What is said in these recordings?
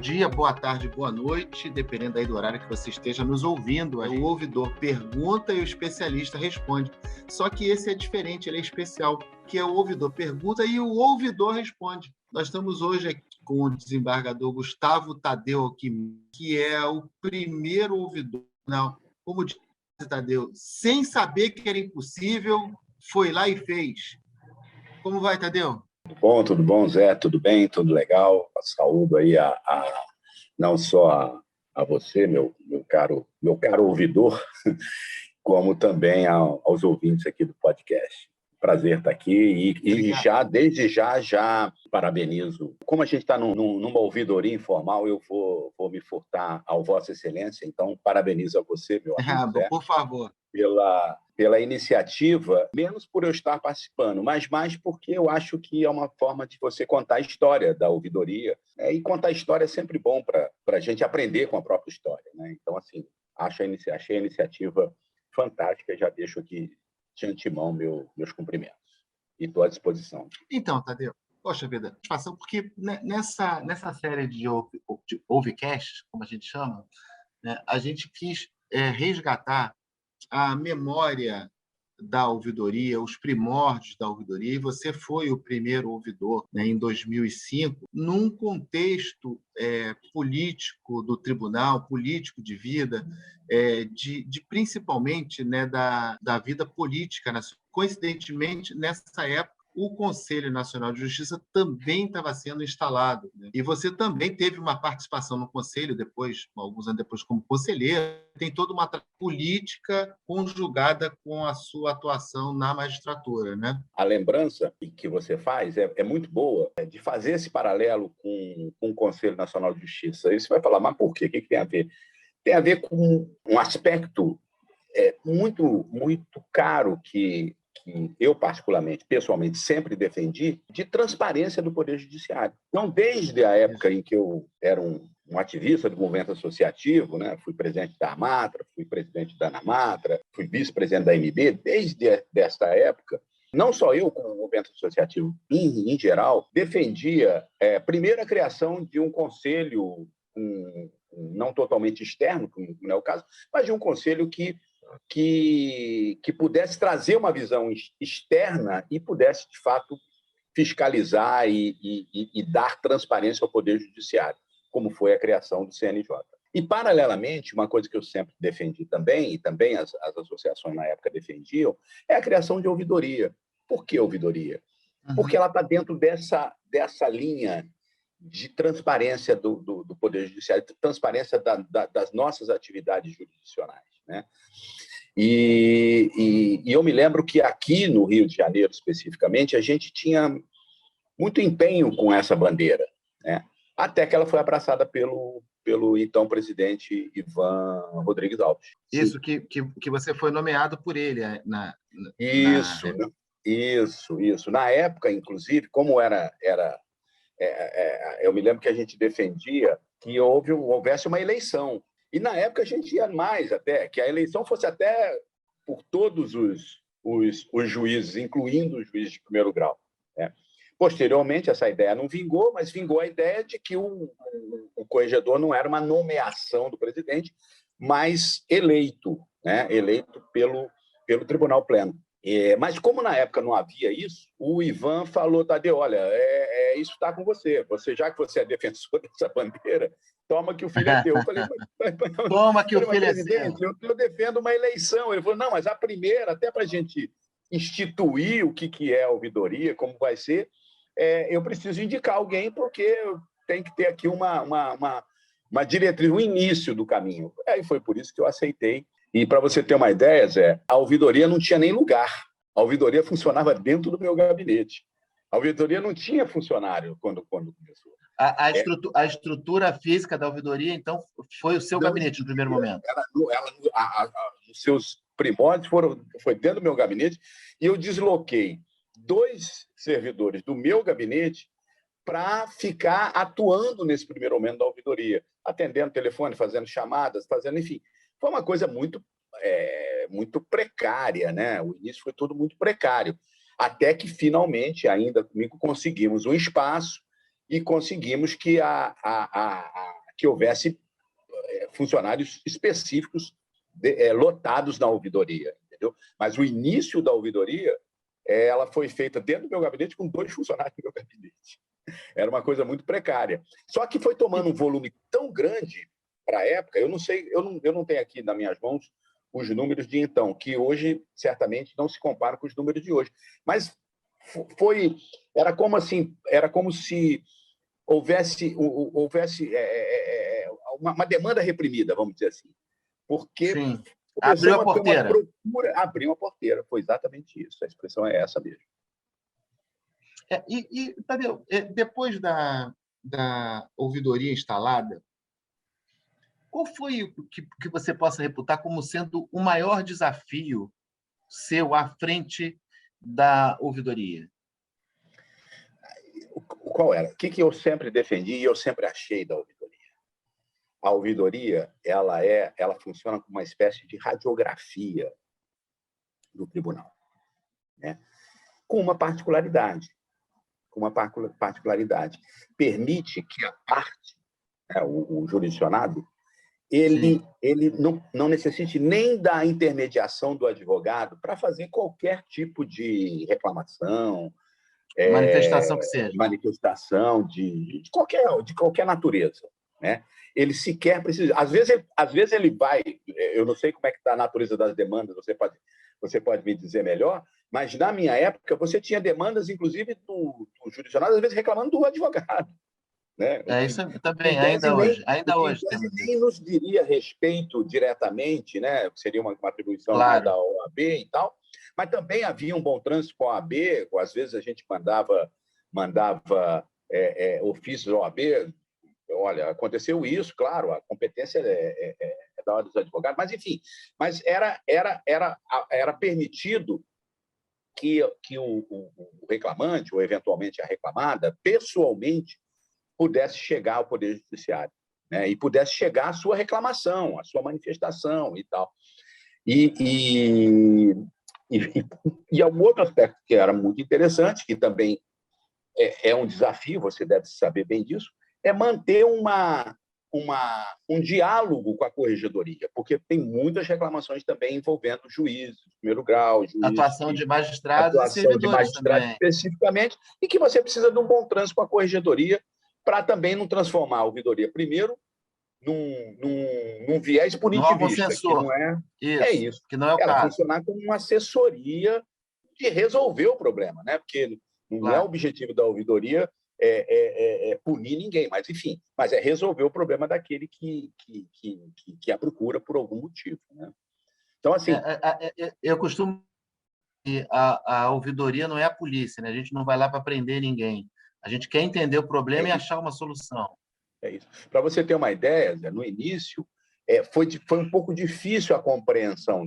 dia, boa tarde, boa noite, dependendo aí do horário que você esteja nos ouvindo. O ouvidor pergunta e o especialista responde. Só que esse é diferente, ele é especial, que é o ouvidor pergunta e o ouvidor responde. Nós estamos hoje aqui com o desembargador Gustavo Tadeu Alckmin, que é o primeiro ouvidor. Não, como disse Tadeu, sem saber que era impossível, foi lá e fez. Como vai, Tadeu? Tudo bom, Zé? Tudo bem? Tudo legal? Saúdo aí não só a você, meu caro ouvidor, como também aos ouvintes aqui do podcast. Prazer estar aqui e desde já parabenizo. Como a gente está numa ouvidoria informal, eu vou me furtar ao Vossa Excelência, então parabenizo a você, meu amigo Zé, por favor. Pela iniciativa, menos por eu estar participando, mas mais porque eu acho que é uma forma de você contar a história da ouvidoria. E contar a história é sempre bom para a gente aprender com a própria história, né? Então, assim, achei a iniciativa fantástica. Já deixo aqui de antemão meus cumprimentos. E estou à disposição. Então, Tadeu, poxa vida, satisfação, porque nessa série de Ouvecast, como a gente chama, né, a gente quis resgatar a memória da ouvidoria, os primórdios da ouvidoria, e você foi o primeiro ouvidor, né, em 2005, num contexto político do tribunal, político de vida, de principalmente, né, da vida política. Coincidentemente, nessa época, o Conselho Nacional de Justiça também estava sendo instalado, né? E você também teve uma participação no Conselho, alguns anos depois, como conselheiro. Tem toda uma política conjugada com a sua atuação na magistratura, né? A lembrança que você faz é muito boa, de fazer esse paralelo com o Conselho Nacional de Justiça. Aí você vai falar, mas por quê? O que tem a ver? Tem a ver com um aspecto muito, muito caro que eu, particularmente, pessoalmente, sempre defendi, de transparência do Poder Judiciário. Então, desde a época em que eu era um ativista do movimento associativo, né? Fui presidente da Amatra, fui presidente da Anamatra, fui vice-presidente da MB, desde esta época, não só eu, como o movimento associativo em geral, defendia, primeiro, a criação de um conselho não totalmente externo, como não é o caso, mas de um conselho que pudesse trazer uma visão externa e pudesse, de fato, fiscalizar e dar transparência ao Poder Judiciário, como foi a criação do CNJ. E, paralelamente, uma coisa que eu sempre defendi também, e também as associações na época defendiam, é a criação de ouvidoria. Por que ouvidoria? Porque ela está dentro dessa linha de transparência do Poder Judiciário, de transparência das nossas atividades jurisdicionais, né? E eu me lembro que aqui no Rio de Janeiro, especificamente, a gente tinha muito empenho com essa bandeira, né? Até que ela foi abraçada pelo então presidente Ivan Rodrigues Alves. Isso, que você foi nomeado por ele. Isso. Na época, inclusive, como eu me lembro que a gente defendia que houvesse uma eleição. E, na época, a gente ia mais até, que a eleição fosse até por todos os juízes, incluindo os juízes de primeiro grau, né? Posteriormente, essa ideia não vingou, mas vingou a ideia de que o corregedor não era uma nomeação do presidente, mas eleito, né? Eleito pelo Tribunal Pleno. Mas, como na época não havia isso, o Ivan falou, Tadeu, olha, isso está com você. Já que você é defensor dessa bandeira, toma que o filho é teu. Eu falei, toma que o filho é seu. Eu defendo uma eleição. Ele falou, não, mas a primeira, até para a gente instituir o que é a ouvidoria, como vai ser, eu preciso indicar alguém, porque tem que ter aqui uma diretriz, um início do caminho. Aí foi por isso que eu aceitei. E, para você ter uma ideia, Zé, a ouvidoria não tinha nem lugar. A ouvidoria funcionava dentro do meu gabinete. A ouvidoria não tinha funcionário quando começou. A estrutura física da ouvidoria, então, foi o seu gabinete no primeiro momento? Os seus primórdios foi dentro do meu gabinete, e eu desloquei 2 servidores do meu gabinete para ficar atuando nesse primeiro momento da ouvidoria, atendendo telefone, fazendo chamadas, enfim. Foi uma coisa muito precária, né? O início foi tudo muito precário, até que, finalmente, ainda comigo, conseguimos um espaço e conseguimos que a que houvesse funcionários específicos lotados na ouvidoria, entendeu? Mas o início da ouvidoria ela foi feita dentro do meu gabinete com 2 funcionários do meu gabinete. Era uma coisa muito precária. Só que foi tomando um volume tão grande para a época, eu não sei, eu não tenho aqui nas minhas mãos os números de então, que hoje certamente não se comparam com os números de hoje. Mas era como se houvesse uma demanda reprimida, vamos dizer assim, porque Sim. começou Abriu a porteira. Abriu a porteira, foi exatamente isso, a expressão é essa mesmo. Tadeu, depois da ouvidoria instalada, qual foi o que você possa reputar como sendo o maior desafio seu à frente da ouvidoria? Qual era? O que eu sempre defendi e eu sempre achei da ouvidoria? A ouvidoria ela funciona como uma espécie de radiografia do tribunal, né? Com uma particularidade. Permite que a parte, o jurisdicionado, ele não necessite nem da intermediação do advogado para fazer qualquer tipo de reclamação, manifestação que seja. Manifestação de qualquer natureza, né? Ele sequer precisa. Às vezes ele vai. Eu não sei como é que está a natureza das demandas. Você pode me dizer melhor. Mas na minha época você tinha demandas, inclusive do jurisdicionado, às vezes reclamando do advogado, né? Isso também, ainda hoje temos nem nos diria respeito diretamente, né? Seria uma atribuição claro. da OAB e tal, mas também havia um bom trânsito com a OAB, às vezes a gente mandava ofícios à OAB, olha, aconteceu isso, claro, a competência é da ordem dos advogados, mas enfim, mas era permitido que o reclamante, ou eventualmente a reclamada, pessoalmente, pudesse chegar ao Poder Judiciário, né? E pudesse chegar à sua reclamação, à sua manifestação e tal. E um outro aspecto que era muito interessante, que também é um desafio, você deve saber bem disso, é manter um diálogo com a corregedoria, porque tem muitas reclamações também envolvendo juízes de primeiro grau, atuação de magistrados e servidores também, especificamente, e que você precisa de um bom trânsito com a corregedoria para também não transformar a ouvidoria, primeiro, num viés punitivista, que não é isso. Que não é o ela caso. Funcionar como uma assessoria de resolver o problema, né? Porque não é o objetivo da ouvidoria punir ninguém, mas enfim, mas é resolver o problema daquele que a procura por algum motivo, né? Então, assim, eu costumo dizer que a ouvidoria não é a polícia, né? A gente não vai lá para prender ninguém. A gente quer entender o problema e achar uma solução. É isso. Para você ter uma ideia, Zé, no início foi um pouco difícil a compreensão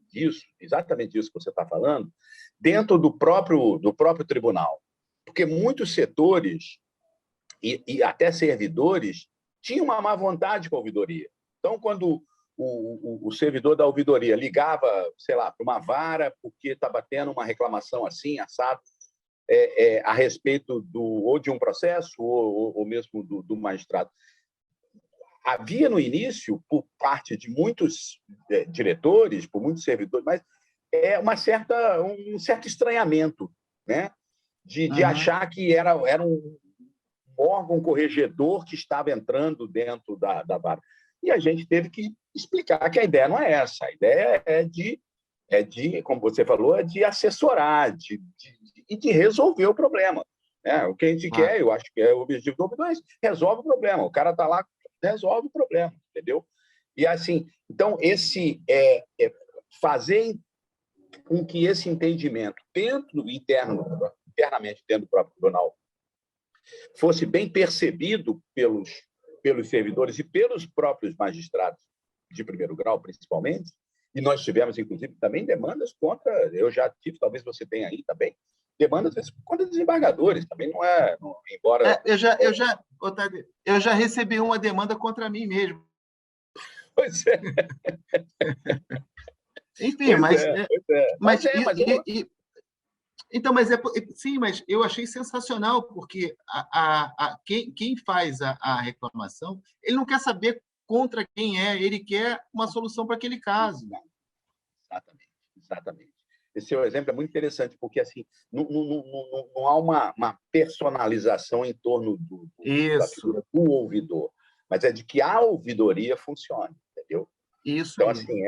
disso, exatamente disso que você está falando, dentro do próprio tribunal. Porque muitos setores e até servidores tinham uma má vontade com a ouvidoria. Então, quando o servidor da ouvidoria ligava, sei lá, para uma vara porque estava tendo uma reclamação assim, assado, a respeito ou de um processo ou mesmo do magistrado, havia no início, por parte de muitos diretores, por muitos servidores, mas um certo estranhamento, né? De achar que era um órgão corregedor que estava entrando dentro da vara. E a gente teve que explicar que a ideia não é essa. A ideia é de como você falou, é de assessorar e de resolver o problema. O que a gente quer, eu acho que é o objetivo do ouvidor, resolve o problema. O cara está lá, resolve o problema, entendeu? E assim, então, fazer com que esse entendimento internamente dentro do próprio tribunal fosse bem percebido pelos servidores e pelos próprios magistrados de primeiro grau, principalmente, e nós tivemos, inclusive, também demandas contra, eu já tive, talvez você tenha aí também, demandas contra desembargadores, também embora... Eu já recebi uma demanda contra mim mesmo. Pois é. Enfim, Então, sim, mas eu achei sensacional, porque quem faz a reclamação, ele não quer saber contra quem é, ele quer uma solução para aquele caso. Exatamente, exatamente. Esse seu exemplo é muito interessante, porque assim, não há uma personalização em torno da Isso, figura do ouvidor, mas é de que a ouvidoria funcione, entendeu? isso Então, aí. assim,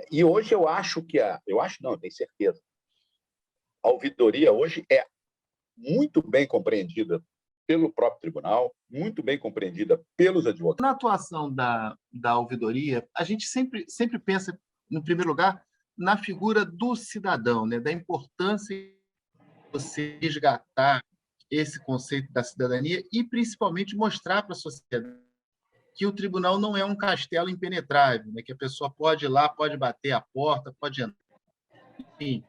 e hoje eu acho que eu acho não, eu tenho certeza, a ouvidoria hoje é muito bem compreendida pelo próprio tribunal, muito bem compreendida pelos advogados. Na atuação da ouvidoria, a gente sempre pensa, no primeiro lugar, na figura do cidadão, né? Da importância de você resgatar esse conceito da cidadania e, principalmente, mostrar para a sociedade que o tribunal não é um castelo impenetrável, né? Que a pessoa pode ir lá, pode bater a porta, pode entrar. Enfim,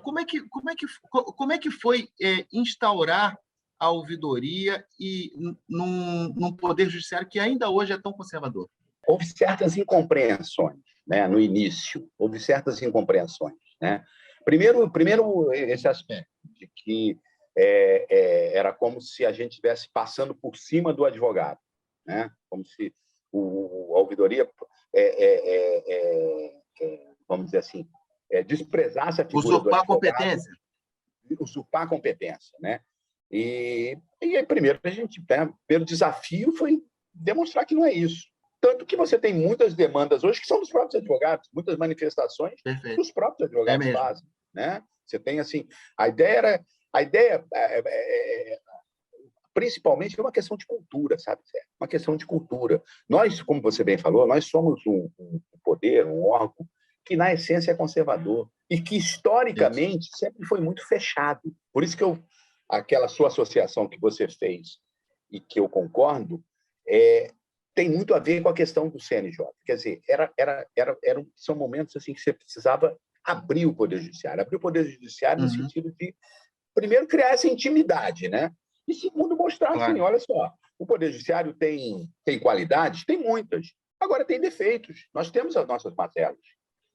como é que foi instaurar a ouvidoria e num poder judiciário que ainda hoje é tão conservador? Houve certas incompreensões, né, no início, houve certas incompreensões, né? Primeiro esse aspecto de que era como se a gente estivesse passando por cima do advogado, né? Como se a ouvidoria, vamos dizer assim, desprezasse a figura do Usurpar a advogado, competência? usurpar a competência, né? E aí, primeiro desafio foi demonstrar que não é isso. Tanto que você tem muitas demandas hoje que são dos próprios advogados, muitas manifestações Perfeito. que os próprios É advogados mesmo. fazem, né? Você tem assim, a ideia principalmente é uma questão de cultura, sabe? Uma questão de cultura. Nós, como você bem falou, nós somos um poder, um órgão que na essência é conservador e que historicamente sempre foi muito fechado. Por isso que aquela sua associação que você fez e que eu concordo, tem muito a ver com a questão do CNJ. Quer dizer, são momentos assim que você precisava abrir o Poder Judiciário. Abrir o Poder Judiciário no sentido de, primeiro, criar essa intimidade, né? E, segundo, mostrar assim, olha só, o Poder Judiciário tem qualidades? Tem muitas. Agora, tem defeitos. Nós temos as nossas mazelas.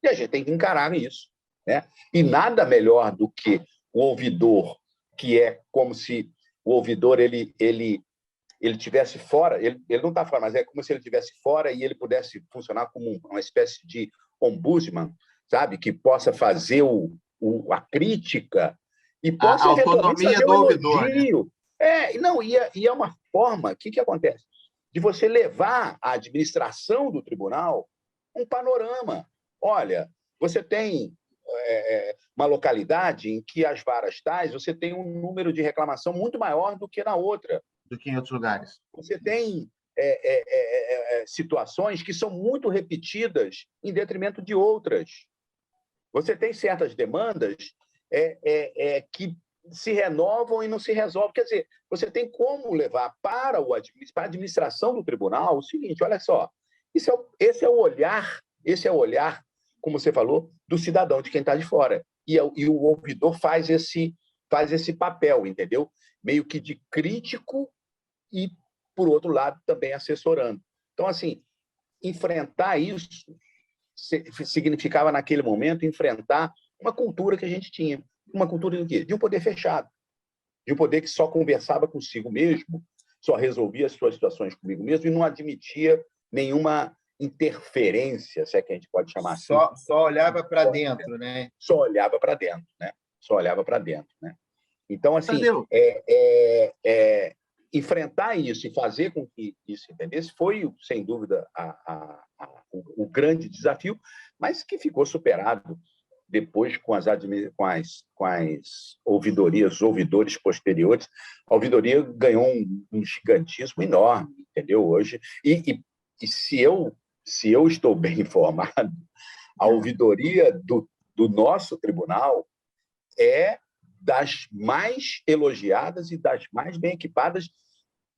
E a gente tem que encarar isso, né? E nada melhor do que o ouvidor, que é como se o ouvidor ele tivesse fora, ele não está fora, mas é como se ele estivesse fora e ele pudesse funcionar como uma espécie de ombudsman, sabe? Que possa fazer a crítica e possa, A eventualmente, autonomia fazer do um ouvidor, né? elogio. E é uma forma, o que acontece? De você levar à administração do tribunal um panorama. Olha, você tem uma localidade em que as varas tais, você tem um número de reclamação muito maior do que na outra. Do que em outros lugares. Você tem situações que são muito repetidas em detrimento de outras. Você tem certas demandas que se renovam e não se resolvem. Quer dizer, você tem como levar para a administração do tribunal o seguinte, olha só, esse é o olhar, como você falou, do cidadão, de quem está de fora. E o ouvidor faz esse papel, entendeu? Meio que de crítico e, por outro lado, também assessorando. Então, assim, enfrentar isso significava, naquele momento, enfrentar uma cultura que a gente tinha. Uma cultura de quê? De um poder fechado, de um poder que só conversava consigo mesmo, só resolvia as suas situações comigo mesmo e não admitia nenhuma interferência, se é que a gente pode chamar assim. Só olhava para dentro, né? Só olhava para dentro, né? Só olhava para dentro, né? Então, assim, enfrentar isso e fazer com que isso entendesse foi, sem dúvida, o grande desafio, mas que ficou superado depois com as ouvidorias, os ouvidores posteriores. A ouvidoria ganhou um gigantismo enorme, entendeu? Hoje. E se eu estou bem informado, a ouvidoria do nosso tribunal é das mais elogiadas e das mais bem equipadas,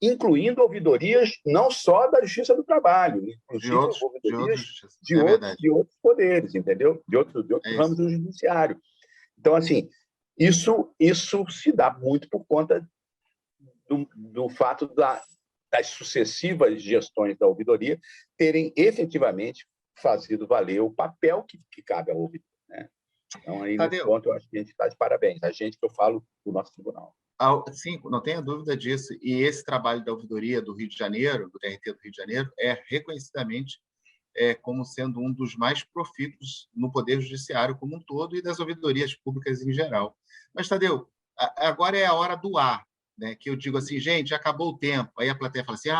incluindo ouvidorias não só da Justiça do Trabalho, inclusive ouvidorias de outros poderes, entendeu? De outros ramos do judiciário. Então, assim, isso se dá muito por conta do fato das sucessivas gestões da ouvidoria terem efetivamente fazido valer o papel que cabe ao ouvidor, né? Então, aí, nesse Tadeu, ponto, eu acho que a gente está de parabéns. A gente que eu falo do nosso tribunal. sim, não tenha dúvida disso. E esse trabalho da ouvidoria do Rio de Janeiro, do TRT do Rio de Janeiro, é reconhecidamente como sendo um dos mais profícuos no Poder Judiciário como um todo e das ouvidorias públicas em geral. Mas, Tadeu, agora é a hora do ar, né? Que eu digo assim, gente, acabou o tempo. Aí a plateia fala assim,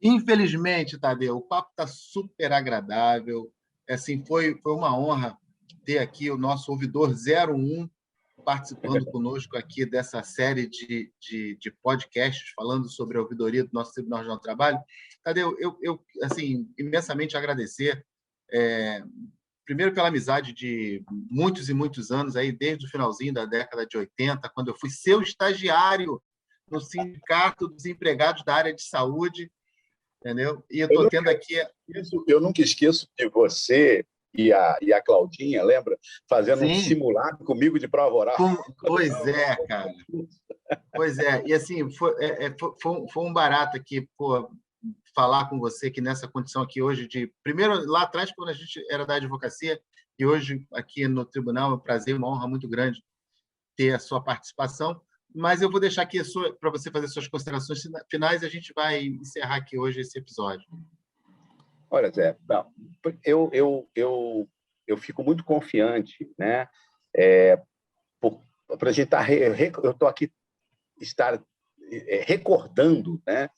Infelizmente, Tadeu, o papo está super agradável. Assim, foi uma honra ter aqui o nosso ouvidor 01 participando conosco aqui dessa série de podcasts falando sobre a ouvidoria do nosso Tribunal Regional do Trabalho. Tadeu, eu assim, imensamente agradecer, primeiro pela amizade de muitos e muitos anos, aí, desde o finalzinho da década de 80, quando eu fui seu estagiário no Sindicato dos Empregados da Área de Saúde, entendeu? E eu estou tendo aqui... Eu nunca esqueço de você e a Claudinha, lembra? Fazendo um simulado comigo de prova oral. Pois é, cara. Pois é. E, assim, foi um barato aqui, falar com você que nessa condição aqui hoje de... Primeiro, lá atrás, quando a gente era da advocacia, e hoje aqui no tribunal, é um prazer, uma honra muito grande ter a sua participação. Mas eu vou deixar aqui para você fazer suas considerações finais e a gente vai encerrar aqui hoje esse episódio. Olha, Zé, eu fico muito confiante, né? Para a gente estar... Eu estou aqui recordando, né,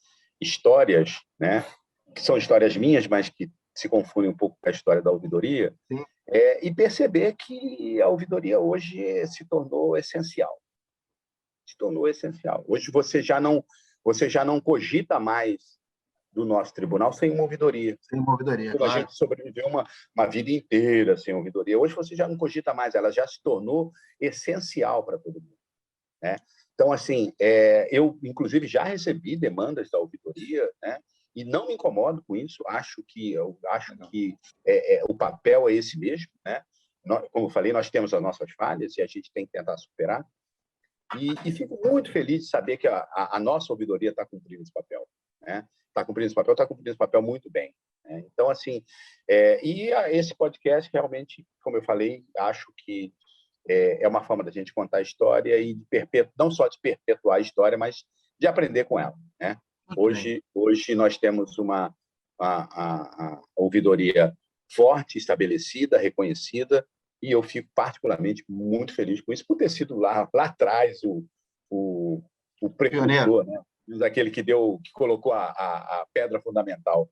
histórias, né, que são histórias minhas, mas que se confundem um pouco com a história da ouvidoria, e perceber que a ouvidoria hoje se tornou essencial. Hoje você já não cogita mais do nosso tribunal sem uma ouvidoria. Sem uma ouvidoria, claro. A gente sobreviveu uma vida inteira sem ouvidoria. Hoje você já não cogita mais, ela já se tornou essencial para todo mundo, né? Então, assim, eu, inclusive, já recebi demandas da ouvidoria, né? E não me incomodo com isso. Acho que o papel é esse mesmo, né? Como eu falei, nós temos as nossas falhas e a gente tem que tentar superar. E fico muito feliz de saber que a nossa ouvidoria está cumprindo esse papel, né? Está cumprindo esse papel muito bem, né? Então, assim, esse podcast realmente, como eu falei, acho que é uma forma da gente contar a história e não só de perpetuar a história, mas de aprender com ela, né? Hoje nós temos uma ouvidoria forte, estabelecida, reconhecida, e eu fico particularmente muito feliz com isso, por ter sido lá atrás o precursor, né? Aquele que colocou a pedra fundamental.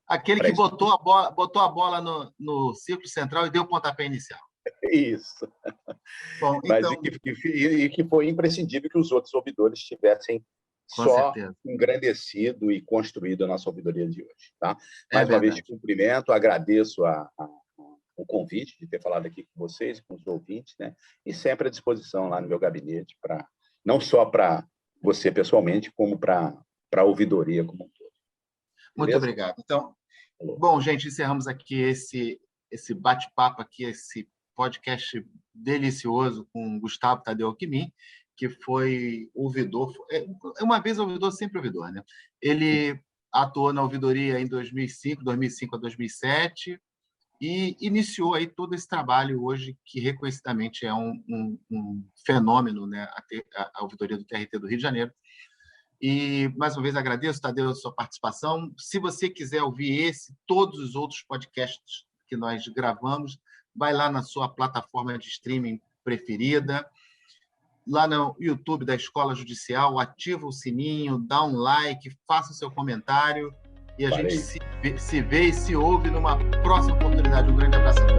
Aquele que botou a bola no círculo central e deu o pontapé inicial. Isso. Bom, mas então... que foi imprescindível que os outros ouvidores tivessem engrandecido e construído a nossa ouvidoria de hoje. Tá? Mais uma vez, te cumprimento, agradeço o convite de ter falado aqui com vocês, com os ouvintes, né? E sempre à disposição lá no meu gabinete, não só para você pessoalmente, como para a ouvidoria como um todo. Beleza? Muito obrigado. Então, bom, gente, encerramos aqui esse bate-papo, aqui, esse podcast delicioso com Gustavo Tadeu Alckmin, que foi ouvidor, uma vez ouvidor, sempre ouvidor, né? Ele atuou na ouvidoria em 2005 a 2007, e iniciou aí todo esse trabalho hoje, que reconhecidamente é um fenômeno, né? A ouvidoria do TRT do Rio de Janeiro. E, mais uma vez, agradeço, Tadeu, a sua participação. Se você quiser ouvir todos os outros podcasts que nós gravamos, vai lá na sua plataforma de streaming preferida, lá no YouTube da Escola Judicial, ativa o sininho, dá um like, faça o seu comentário, e a gente se vê e se ouve numa próxima oportunidade. Um grande abraço a todos.